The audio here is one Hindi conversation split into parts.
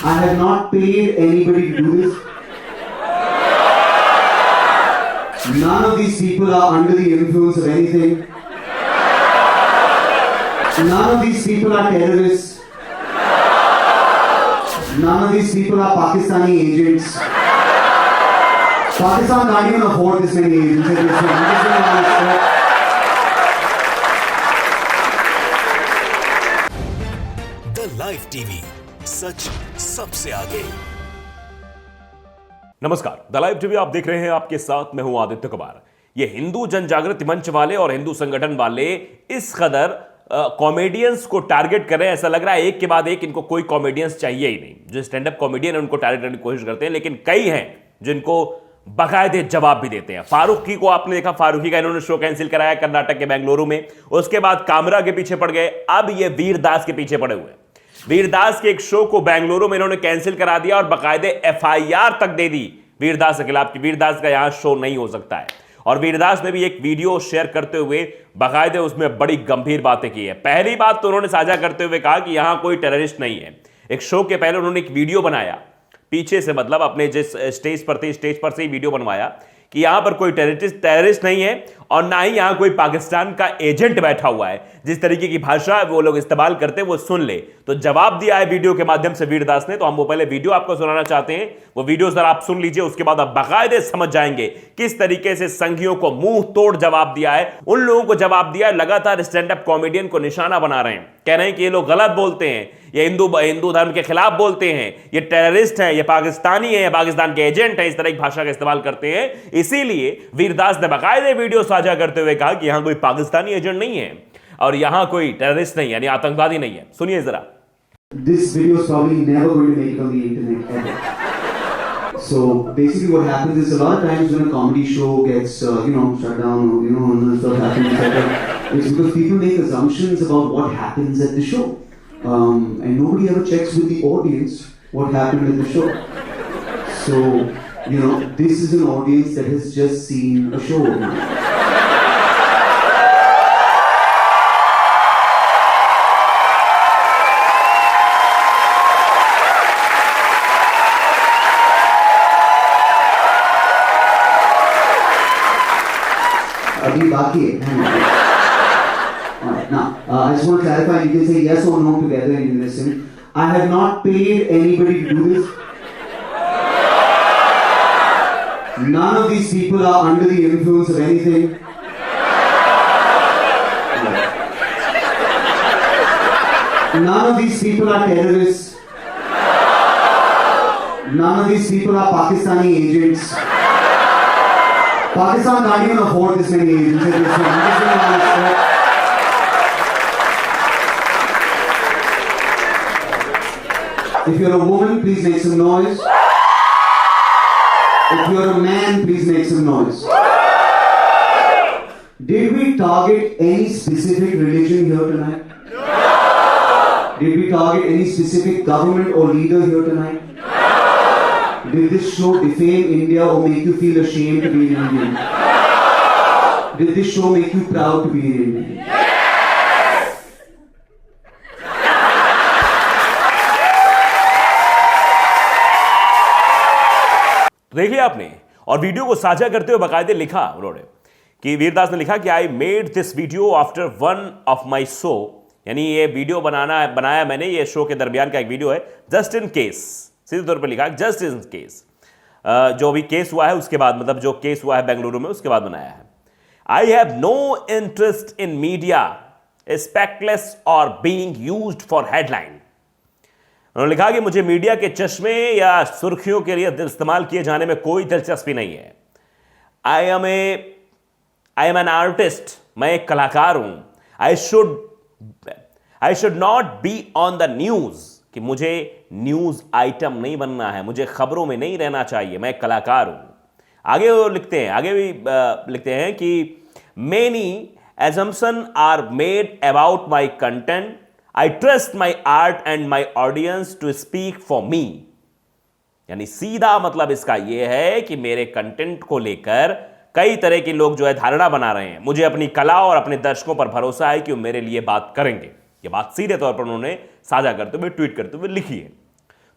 I have not paid anybody to do this. None of these people are under the influence of anything. None of these people are terrorists. None of these people are Pakistani agents. Pakistan can't even afford this many agents. The live TV, सच सबसे आगे। नमस्कार, द लाइव टीवी आप देख रहे हैं। आपके साथ मैं हूं आदित्य कुमार। ये हिंदू जनजागृति मंच वाले और हिंदू संगठन वाले इस कदर कॉमेडियंस को टारगेट कर रहे हैं, ऐसा लग रहा है एक के बाद एक इनको कोई कॉमेडियंस चाहिए ही नहीं। जो स्टैंड अप कॉमेडियन है उनको टारगेट करने की कोशिश करते हैं, लेकिन कई हैं जिनको बाकायदे जवाब भी देते हैं। फारूकी को आपने देखा, फारूकी का इन्होंने शो कैंसिल कराया कर्नाटक के बेंगलुरु में। उसके बाद कामरा के पीछे पड़ गए, अब ये वीरदास के पीछे पड़े हुए। वीरदास के एक शो को बेंगलुरु में इन्होंने कैंसिल करा दिया और बाकायदे एफआईआर तक दे दी वीरदास के खिलाफ कि वीरदास का यहां शो नहीं हो सकता है। और वीरदास ने भी एक वीडियो शेयर करते हुए बाकायदे उसमें बड़ी गंभीर बातें की है। पहली बात तो उन्होंने साझा करते हुए कहा कि यहां कोई टेररिस्ट नहीं है। एक शो के पहले उन्होंने एक वीडियो बनाया पीछे से, मतलब अपने जिस स्टेज पर थे स्टेज पर से ही वीडियो बनवाया कि यहां पर कोई टेररिस्ट नहीं है और ना ही यहां कोई पाकिस्तान का एजेंट बैठा हुआ है। जिस तरीके की भाषा वो लोग इस्तेमाल करते हैं वो सुन ले। तो जवाब दिया है वीडियो के माध्यम से वीरदास ने। तो हम वो पहले वीडियो आपको सुनाना चाहते हैं, वो वीडियो जरा आप सुन लीजिए, उसके बाद आप बाकायदे समझ जाएंगे किस तरीके से संघियों को मुंह तोड़ जवाब दिया है। उन लोगों को जवाब दिया है, लगातार स्टैंड अप कॉमेडियन को निशाना बना रहे हैं, कह रहे हैं कि ये लोग गलत बोलते हैं, ये हिंदू धर्म के खिलाफ बोलते हैं, ये टेररिस्ट हैं, ये पाकिस्तानी है, ये पाकिस्तान के एजेंट हैं। इस तरह की भाषा का इस्तेमाल करते हैं। इसीलिए वीरदास ने बाकायदे वीडियो साझा करते हुए कहा कि यहां कोई पाकिस्तानी एजेंट नहीं है और यहां कोई टेररिस्ट नहीं है, यानी आतंकवादी नहीं है। सुनिए जरा। This video is probably never going to make it on the internet ever. So basically what happens is a lot of times when a comedy show gets shut down or and stuff happens, it's because people make assumptions about what happens at the show, and nobody ever checks with the audience what happened at the show. So this is an audience that has just seen a show. अभी बाकी है। Now, I just want to clarify. You can say yes or no together in unison. I have not paid anybody to do this. None of these people are under the influence of anything. None of these people are terrorists. None of these people are Pakistani agents. Pakistan can't even afford this many agents. If you're a woman, please make some noise. If you're a man, please make some noise. Did we target any specific religion here tonight? No. Did we target any specific government or leader here tonight? Did this show defame India or make you feel ashamed to be an Indian? Did this show make you proud to be an Indian? Yes! देखिए आपने, और वीडियो को साझा करते हुए बाकायदे लिखा उन्होंने कि वीरदास ने लिखा कि I made this video after one of my show, यानी ये वीडियो बनाया मैंने, ये शो के दरमियान का एक वीडियो है। जस्ट इन केस, सीधे तौर पे लिखा जस्ट इन केस, जो भी केस हुआ है उसके बाद, मतलब जो केस हुआ है बेंगलुरु में उसके बाद बनाया है। I have no interest in media spectacles और बीइंग यूज्ड फॉर हेडलाइन। उन्होंने लिखा कि मुझे मीडिया के चश्मे या सुर्खियों के लिए इस्तेमाल किए जाने में कोई दिलचस्पी नहीं है। आई एम एन आर्टिस्ट, मैं एक कलाकार हूं। I should not be on the news, कि मुझे न्यूज आइटम नहीं बनना है, मुझे खबरों में नहीं रहना चाहिए, मैं कलाकार हूं। आगे वो लिखते हैं कि many assumptions are made about my content. I trust my art and my audience to speak for me. यानी सीधा मतलब इसका यह है कि मेरे कंटेंट को लेकर कई तरह के लोग जो है धारणा बना रहे हैं। मुझे अपनी कला और अपने दर्शकों पर भरोसा है कि वो मेरे लिए बात करेंगे। ये बात सीधे तौर पर उन्होंने साझा करते हुए, ट्वीट करते हुए लिखी है।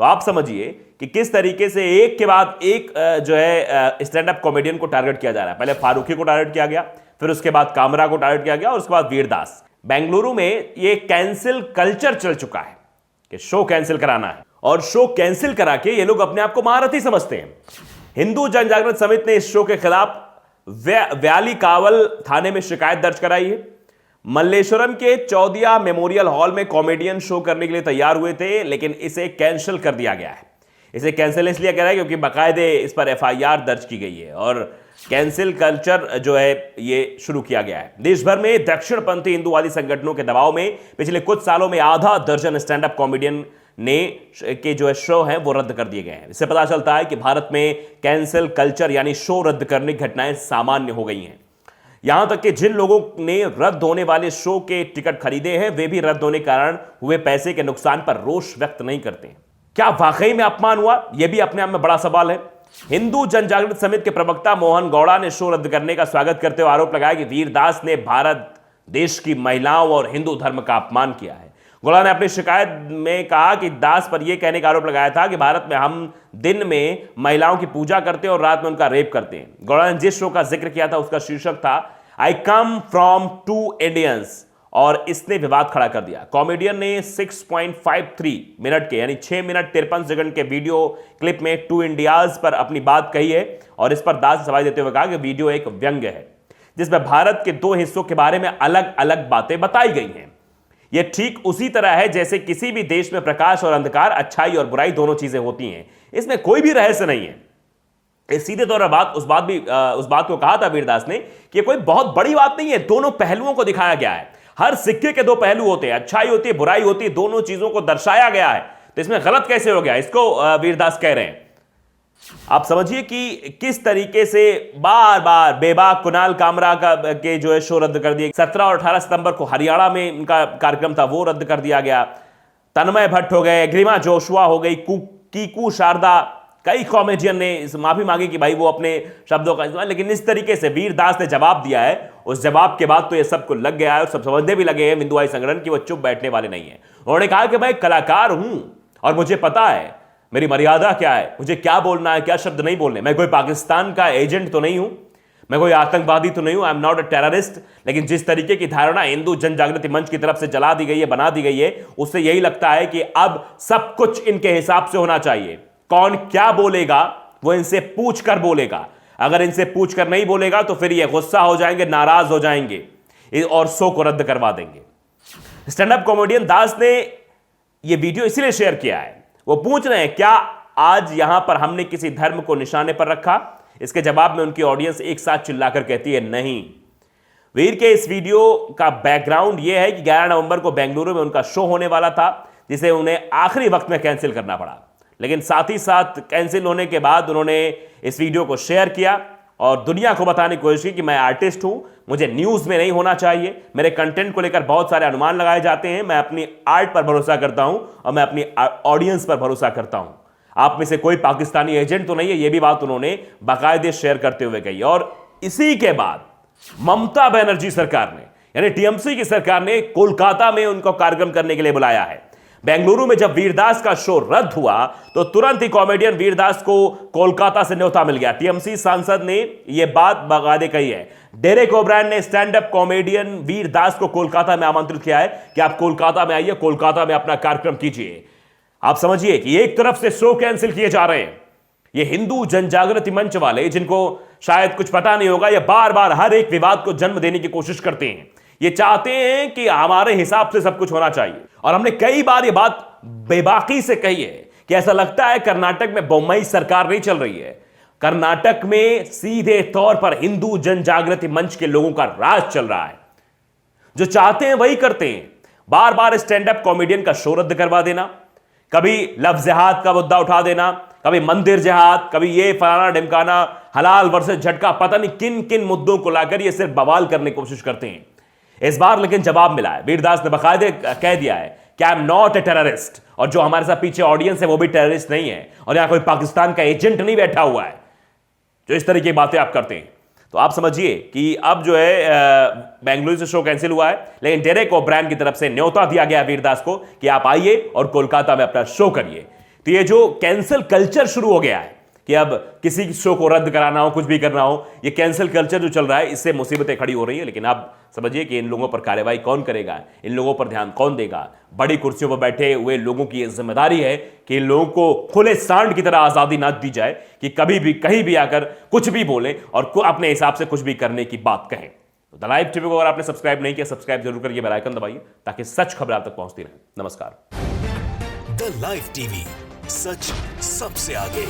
तो आप समझिए कि किस तरीके से एक के बाद एक जो है स्टैंड अप कॉमेडियन को टारगेट किया जा रहा है। पहले फारूकी को टारगेट किया गया, फिर उसके बाद कामरा को टारगेट किया गया और उसके बाद वीरदास। बेंगलुरु में ये कैंसिल कल्चर चल चुका है कि शो कैंसिल कराना है, और शो कैंसिल करा के ये लोग अपने आप को महारथी समझते हैं। हिंदू जनजागरण समिति ने इस शो के खिलाफ व्याली कावल थाने में शिकायत दर्ज कराई है। मल्लेश्वरम के चौदिया मेमोरियल हॉल में कॉमेडियन शो करने के लिए तैयार हुए थे, लेकिन इसे कैंसिल कर दिया गया है। इसे कैंसिल इसलिए करा है क्योंकि बाकायदे इस पर एफआईआर दर्ज की गई है और कैंसिल कल्चर जो है ये शुरू किया गया है। देश भर में दक्षिणपंथी हिंदूवादी संगठनों के दबाव में पिछले कुछ सालों में आधा दर्जन स्टैंड अप कॉमेडियन ने के जो है शो हैं वो रद्द कर दिए गए हैं। इससे पता चलता है कि भारत में कैंसिल कल्चर यानी शो रद्द करने की घटनाएं सामान्य हो गई हैं। यहां तक कि जिन लोगों ने रद्द होने वाले शो के टिकट खरीदे हैं वे भी रद्द होने के कारण हुए पैसे के नुकसान पर रोष व्यक्त नहीं करते हैं। क्या वाकई में अपमान हुआ? यह भी अपने आप में बड़ा सवाल है। हिंदू जनजागरण समिति के प्रवक्ता मोहन गौड़ा ने शो रद्द करने का स्वागत करते हुए आरोप लगाया कि वीरदास ने भारत देश की महिलाओं और हिंदू धर्म का अपमान किया है। गौड़ा ने अपनी शिकायत में कहा कि दास पर यह कहने का आरोप लगाया था कि भारत में हम दिन में महिलाओं की पूजा करते हैं और रात में उनका रेप करते हैं। गौड़ा ने जिस शो का जिक्र किया था उसका शीर्षक था आई कम फ्रॉम टू इंडियंस, और इसने विवाद खड़ा कर दिया। कॉमेडियन ने 6.53 मिनट के यानी 6 मिनट 53 सेकंड के वीडियो क्लिप में टू इंडियाज पर अपनी बात कही है और इस पर दास ने सवाल देते हुए कहा कि वीडियो एक व्यंग्य है जिसमें भारत के दो हिस्सों के बारे में अलग अलग बातें बताई गई हैं। यह ठीक उसी तरह है जैसे किसी भी देश में प्रकाश और अंधकार, अच्छाई और बुराई दोनों चीजें होती हैं। इसमें कोई भी रहस्य नहीं है। सीधे तौर पर उस बात को कहा था वीरदास ने कि यह कोई बहुत बड़ी बात नहीं है, दोनों पहलुओं को दिखाया गया है। हर सिक्के के दो पहलू होते हैं, अच्छाई होती है, बुराई होती है, दोनों चीजों को दर्शाया गया है। तो इसमें गलत कैसे हो गया, इसको वीरदास कह रहे हैं। आप समझिए कि किस तरीके से बार बार बेबाक कुणाल कामरा के जो है शो रद्द कर दिए। 17 और 18 सितंबर को हरियाणा में उनका कार्यक्रम था, वो रद्द कर दिया गया। तन्मय भट्ट हो गए, ग्रीमा जोशुआ हो गई, कीकू शारदा, कई कॉमेडियन ने इस माफी मांगी कि भाई वो अपने शब्दों का इस्तेमाल, लेकिन इस तरीके से वीरदास ने जवाब दिया है। उस जवाब के बाद तो ये सबको लग गया है और सब समझने भी लगे हैं हिंदुवादी संगठन की वो चुप बैठने वाले नहीं है। उन्होंने कहा कि मैं कलाकार हूं और मुझे पता है मेरी मर्यादा क्या है, मुझे क्या बोलना है, क्या शब्द नहीं बोलने। मैं कोई पाकिस्तान का एजेंट तो नहीं हूं, मैं कोई आतंकवादी तो नहीं हूं, I am not a terrorist. लेकिन जिस तरीके की धारणा हिंदू जनजागृति मंच की तरफ से जला दी गई है, बना दी गई है, उससे यही लगता है कि अब सब कुछ इनके हिसाब से होना चाहिए। कौन क्या बोलेगा वो इनसे पूछ कर बोलेगा। अगर इनसे पूछ कर नहीं बोलेगा तो फिर ये गुस्सा हो जाएंगे, नाराज हो जाएंगे और शो को रद्द करवा देंगे। स्टैंड अप कॉमेडियन दास ने यह वीडियो इसीलिए शेयर किया है। वो पूछ रहे हैं क्या आज यहां पर हमने किसी धर्म को निशाने पर रखा। इसके जवाब में उनकी ऑडियंस एक साथ चिल्लाकर कहती है नहीं। वीर के इस वीडियो का बैकग्राउंड यह है कि 11 नवंबर को बेंगलुरु में उनका शो होने वाला था जिसे उन्हें आखिरी वक्त में कैंसिल करना पड़ा। लेकिन साथ ही साथ कैंसिल होने के बाद उन्होंने इस वीडियो को शेयर किया और दुनिया को बताने की कोशिश की कि मैं आर्टिस्ट हूं, मुझे न्यूज़ में नहीं होना चाहिए, मेरे कंटेंट को लेकर बहुत सारे अनुमान लगाए जाते हैं, मैं अपनी आर्ट पर भरोसा करता हूं और मैं अपनी ऑडियंस पर भरोसा करता हूं। आप में से कोई पाकिस्तानी एजेंट तो नहीं है, यह भी बात उन्होंने बाकायदे शेयर करते हुए कही। और इसी के बाद ममता बनर्जी सरकार ने यानी टीएमसी की सरकार ने कोलकाता में उनको कार्यक्रम करने के लिए बुलाया है। बेंगलुरु में जब वीरदास का शो रद्द हुआ तो तुरंत ही कॉमेडियन वीरदास को कोलकाता से न्योता मिल गया। टीएमसी सांसद ने यह बात बाकायदे कही है। डेरेक ओब्रायन ने स्टैंड अप कॉमेडियन वीरदास को कोलकाता में आमंत्रित किया है कि आप कोलकाता में आइए, कोलकाता में अपना कार्यक्रम कीजिए। आप समझिए कि एक तरफ से शो कैंसिल किए जा रहे हैं, ये हिंदू जनजागृति मंच वाले जिनको शायद कुछ पता नहीं होगा, ये बार बार हर एक विवाद को जन्म देने की कोशिश करते हैं। ये चाहते हैं कि हमारे हिसाब से सब कुछ होना चाहिए। और हमने कई बार ये बात बेबाकी से कही है कि ऐसा लगता है कर्नाटक में बोम्मई सरकार नहीं चल रही है। कर्नाटक में सीधे तौर पर हिंदू जनजागृति मंच के लोगों का राज चल रहा है। जो चाहते हैं वही करते हैं। बार बार स्टैंड अप कॉमेडियन का शो रद्द करवा देना, कभी लफ्ज जिहाद का मुद्दा उठा देना, कभी मंदिर जिहाद, कभी ये फलाना ढिमकाना, हलाल वर्सेस झटका, पता नहीं किन किन मुद्दों को लाकर ये सिर्फ बवाल करने की कोशिश करते हैं। इस बार लेकिन जवाब मिला है। वीरदास ने बाकायदे कह दिया है कि I am not a terrorist, और जो हमारे साथ पीछे ऑडियंस है वो भी टेररिस्ट नहीं है, और यहां कोई पाकिस्तान का एजेंट नहीं बैठा हुआ है जो इस तरह की बातें आप करते हैं। तो आप समझिए कि अब जो है बेंगलुरु से शो कैंसिल हुआ है, लेकिन डेरेक ओब्रायन की तरफ से न्योता दिया गया वीरदास को कि आप आइए और कोलकाता में अपना शो करिए। तो ये जो कैंसिल कल्चर शुरू हो गया है कि अब किसी शो को रद्द कराना हो, कुछ भी करना हो, ये कैंसिल कल्चर जो चल रहा है, इससे मुसीबतें खड़ी हो रही है। लेकिन आप समझिए कि इन लोगों पर कार्रवाई कौन करेगा, इन लोगों पर ध्यान कौन देगा। बड़ी कुर्सियों पर बैठे हुए लोगों की यह जिम्मेदारी है कि इन लोगों को खुले सांड की तरह आजादी ना दी जाए कि कभी भी कहीं भी आकर कुछ भी बोलें और अपने हिसाब से कुछ भी करने की बात कहें। तो द लाइव टीवी को अगर आपने सब्सक्राइब नहीं किया, सब्सक्राइब जरूर करिए, बेल आइकन दबाइए ताकि सच खबर आप तक पहुंचती रहे। नमस्कार। द लाइव टीवी, सच सबसे आगे।